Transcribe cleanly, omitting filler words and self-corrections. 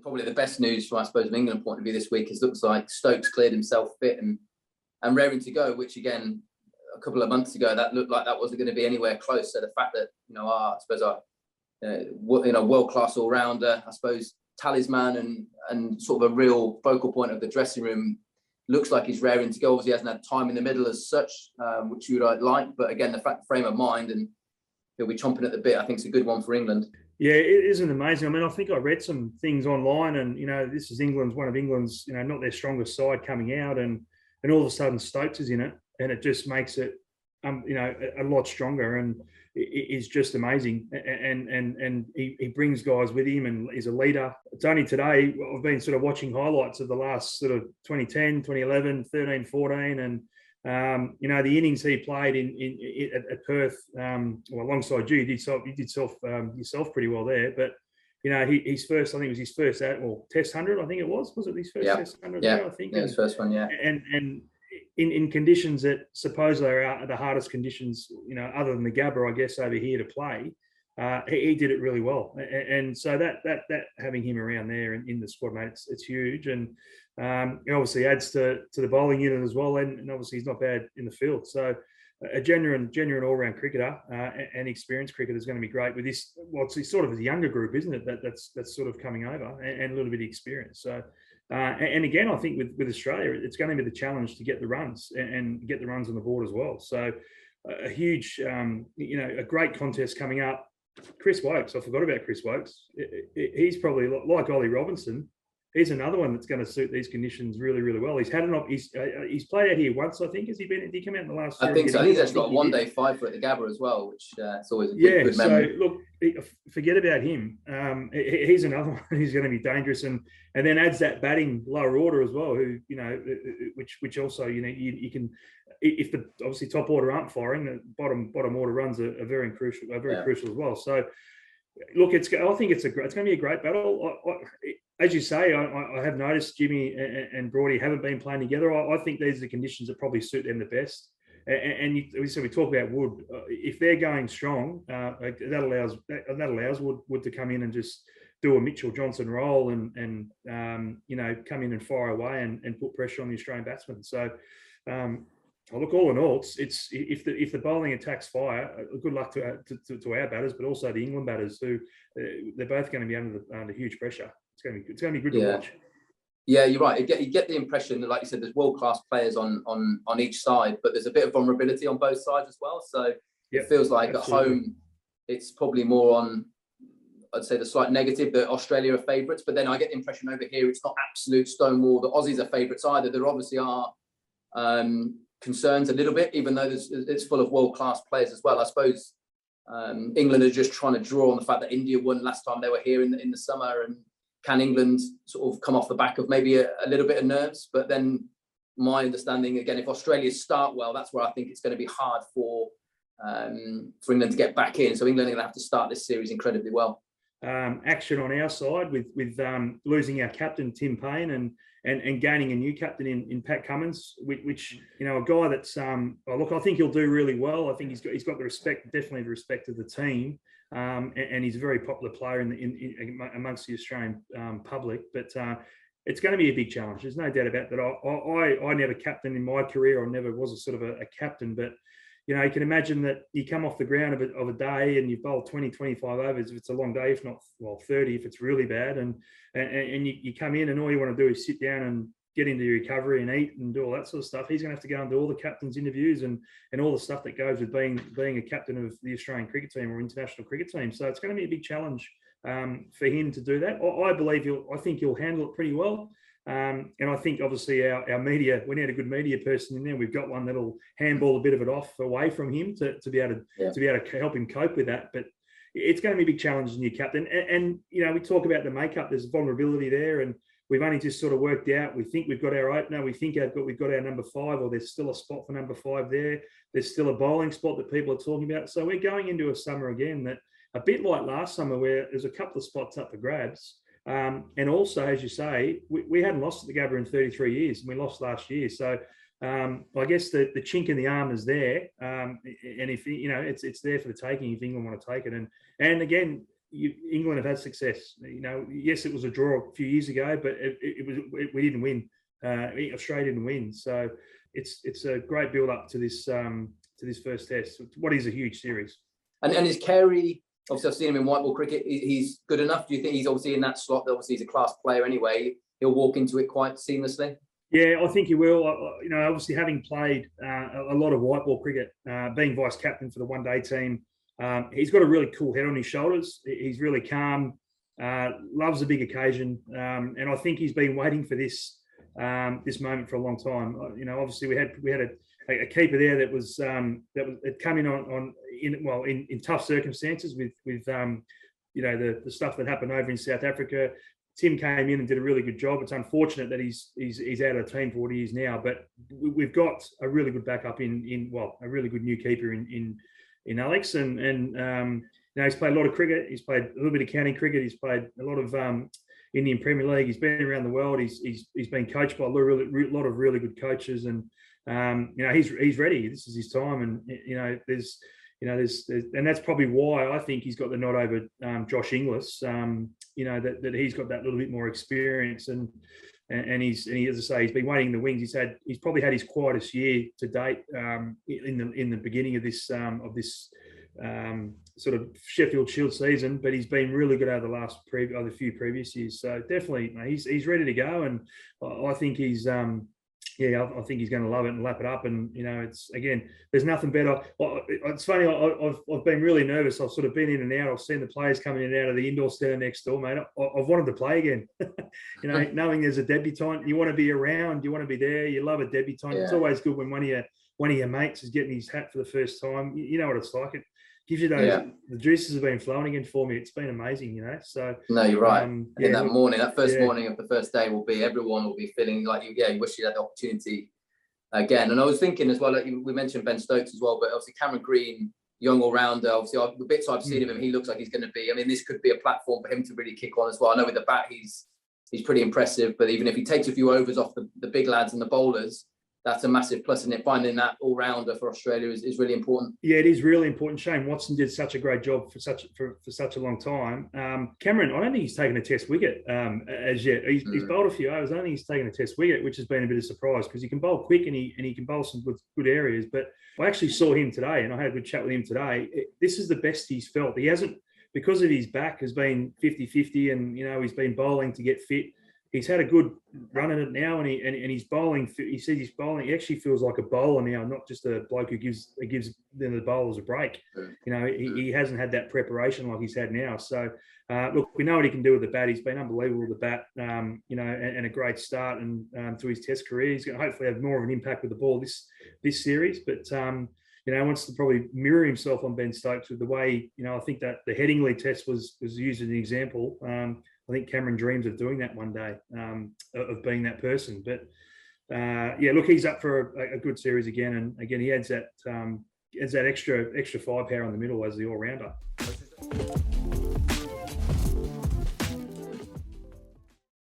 probably the best news from, I suppose, from England point of view this week is looks like Stokes cleared himself fit and raring to go, which again, a couple of months ago, that looked like that wasn't going to be anywhere close. So the fact that, our world-class all-rounder, I suppose, talisman and sort of a real focal point of the dressing room looks like he's raring to go. Obviously, he hasn't had time in the middle as such, which you would like. But again, the frame of mind, and he'll be chomping at the bit, I think it's a good one for England. Yeah, it isn't amazing. I mean, I think I read some things online and, this is one of England's, not their strongest side coming out and all of a sudden Stokes is in it and it just makes it, a lot stronger and it is just amazing. And he brings guys with him and he's a leader. It's only today, I've been sort of watching highlights of the last sort of 2010, 2011, 13, 14 and, the innings he played at Perth, alongside you, you did yourself pretty well there. But his first, I think it was his first Test 100. I think it was it his first Test 100? Yeah, I think. Yeah, his first one. Yeah, and in conditions that supposedly are the hardest conditions, other than the Gabba, I guess, over here to play. He did it really well, and so that having him around there in the squad, mate, it's huge, and it obviously adds to the bowling unit as well, and obviously he's not bad in the field. So a genuine all-round cricketer and experienced cricketer is going to be great with this. Well, it's sort of a younger group, isn't it? That's sort of coming over and a little bit of experience. So. And again, I think with Australia, it's going to be the challenge to get the runs and get the runs on the board as well. So a huge, a great contest coming up. Chris Wokes, I forgot about Chris Wokes. He's probably like Ollie Robinson. He's another one that's going to suit these conditions really, really well. He's had he's played out here once, I think. Has he been? Did he come out in the last? I think so. He's actually got a one-day five-foot at the Gabba as well, which it's always a good memory. So look, forget about him. He's another one who's going to be dangerous, and then adds that batting lower order as well. Who which also you can, if the obviously top order aren't firing, the bottom order runs are very crucial as well. So look, I think it's going to be a great battle. As you say, I have noticed Jimmy and Broady haven't been playing together. I think these are the conditions that probably suit them the best. And we talk about Wood. If they're going strong, that allows Wood to come in and just do a Mitchell Johnson role and come in and fire away and put pressure on the Australian batsmen. So. Look, all in all, it's if the bowling attacks fire, good luck to our batters, but also the England batters who they're both going to be under huge pressure. It's going to be good to watch. Yeah, you're right. You get the impression that, like you said, there's world-class players on each side, but there's a bit of vulnerability on both sides as well. So it feels like absolutely. At home, it's probably more on, I'd say, the slight negative that Australia are favourites, but then I get the impression over here it's not absolute stonewall that Aussies are favourites either. There obviously are concerns a little bit, even though it's full of world-class players as well. I suppose England are just trying to draw on the fact that India won last time they were here in the summer, and can England sort of come off the back of maybe a little bit of nerves? But then my understanding, again, if Australia start well, that's where I think it's going to be hard for England to get back in. So England are going to have to start this series incredibly well. Action on our side with losing our captain Tim Payne and gaining a new captain in Pat Cummins, which a guy that's I think he'll do really well. I think he's got the respect, definitely the respect of the team, and he's a very popular player amongst the Australian public. But it's going to be a big challenge. There's no doubt about that. I never captained in my career. I never was a sort of a captain, but. You can imagine that you come off the ground of a day and you bowl 20, 25 overs if it's a long day, if not 30 if it's really bad, and you come in and all you want to do is sit down and get into your recovery and eat and do all that sort of stuff. He's going to have to go and do all the captain's interviews and all the stuff that goes with being a captain of the Australian cricket team or international cricket team. So it's going to be a big challenge for him to do that. I think he'll handle it pretty well. And I think obviously our media, we need a good media person in there. We've got one that'll handball a bit of it off away from him to be able to help him cope with that. But it's going to be a big challenge as new captain. And we talk about the makeup. There's vulnerability there, and we've only just sort of worked out. We think we've got our opener. We think we've got our number 5, or there's still a spot for number 5 there. There's still a bowling spot that people are talking about. So we're going into a summer again that a bit like last summer, where there's a couple of spots up for grabs. And also, as you say, we hadn't lost at the Gabba in 33 years, and we lost last year. So I guess the chink in the arm is there, and if it's there for the taking if England want to take it. And again, England have had success. Yes, it was a draw a few years ago, but we didn't win. Australia didn't win, so it's a great build up to this first test. What is a huge series. And is Carey? Obviously, I've seen him in white ball cricket. He's good enough. Do you think he's obviously in that slot? Obviously, he's a class player anyway. He'll walk into it quite seamlessly. Yeah, I think he will. Obviously, having played a lot of white ball cricket, being vice captain for the one-day team, he's got a really cool head on his shoulders. He's really calm, loves a big occasion, and I think he's been waiting for this moment for a long time. Obviously, we had a keeper there that was it come in tough circumstances with the stuff that happened over in South Africa. Tim came in and did a really good job. It's unfortunate that he's out of the team for what he is now, but we've got a really good backup a really good new keeper in Alex, and he's played a lot of cricket. He's played a little bit of county cricket. He's played a lot of Indian Premier League. He's been around the world. He's been coached by a lot of really good coaches, and he's ready. This is his time, and and that's probably why I think he's got the nod over Josh Inglis. That he's got that little bit more experience, and he's as I say, he's been waiting in the wings. He's probably had his quietest year to date in the beginning of this sort of Sheffield Shield season, but he's been really good over the few previous years. So definitely, he's ready to go, and I think he's. I think he's going to love it and lap it up. And, it's, again, there's nothing better. It's funny, I've been really nervous. I've sort of been in and out. I've seen the players coming in and out of the indoor centre next door, mate. I've wanted to play again. Knowing there's a debutant, you want to be around, you want to be there. You love a debutant. Yeah. It's always good when one of your mates is getting his hat for the first time. You know what it's like. It gives you those, the juices have been flowing again for me. It's been amazing, So no, you're right. That first morning of the first day everyone will be feeling like you wish you had the opportunity again. And I was thinking as well, like we mentioned Ben Stokes as well, but obviously Cameron Green, young all-rounder, obviously the bits I've seen of him, he looks like he's going to be, this could be a platform for him to really kick on as well. I know with the bat, he's pretty impressive, but even if he takes a few overs off the big lads and the bowlers, that's a massive plus, and finding that all-rounder for Australia is really important. Yeah, it is really important. Shane Watson did such a great job for such a long time. Cameron, I don't think he's taken a test wicket as yet. He's bowled a few overs. I don't think he's taken a test wicket, which has been a bit of a surprise because he can bowl quick and he can bowl some good areas. But I actually saw him today, and I had a good chat with him today. This is the best he's felt. He hasn't, because of his back has been 50-50, and he's been bowling to get fit. He's had a good run at it now, and he's bowling. He says he's bowling. He actually feels like a bowler now, not just a bloke who gives the bowlers a break. He hasn't had that preparation like he's had now. So, look, we know what he can do with the bat. He's been unbelievable with the bat, and a great start and to his Test career. He's going to hopefully have more of an impact with the ball this series, but. Wants to probably mirror himself on Ben Stokes with the way, I think that the Headingley test was used as an example. I think Cameron dreams of doing that one day, of being that person. But look, he's up for a good series again, and again he adds that extra firepower in the middle as the all rounder.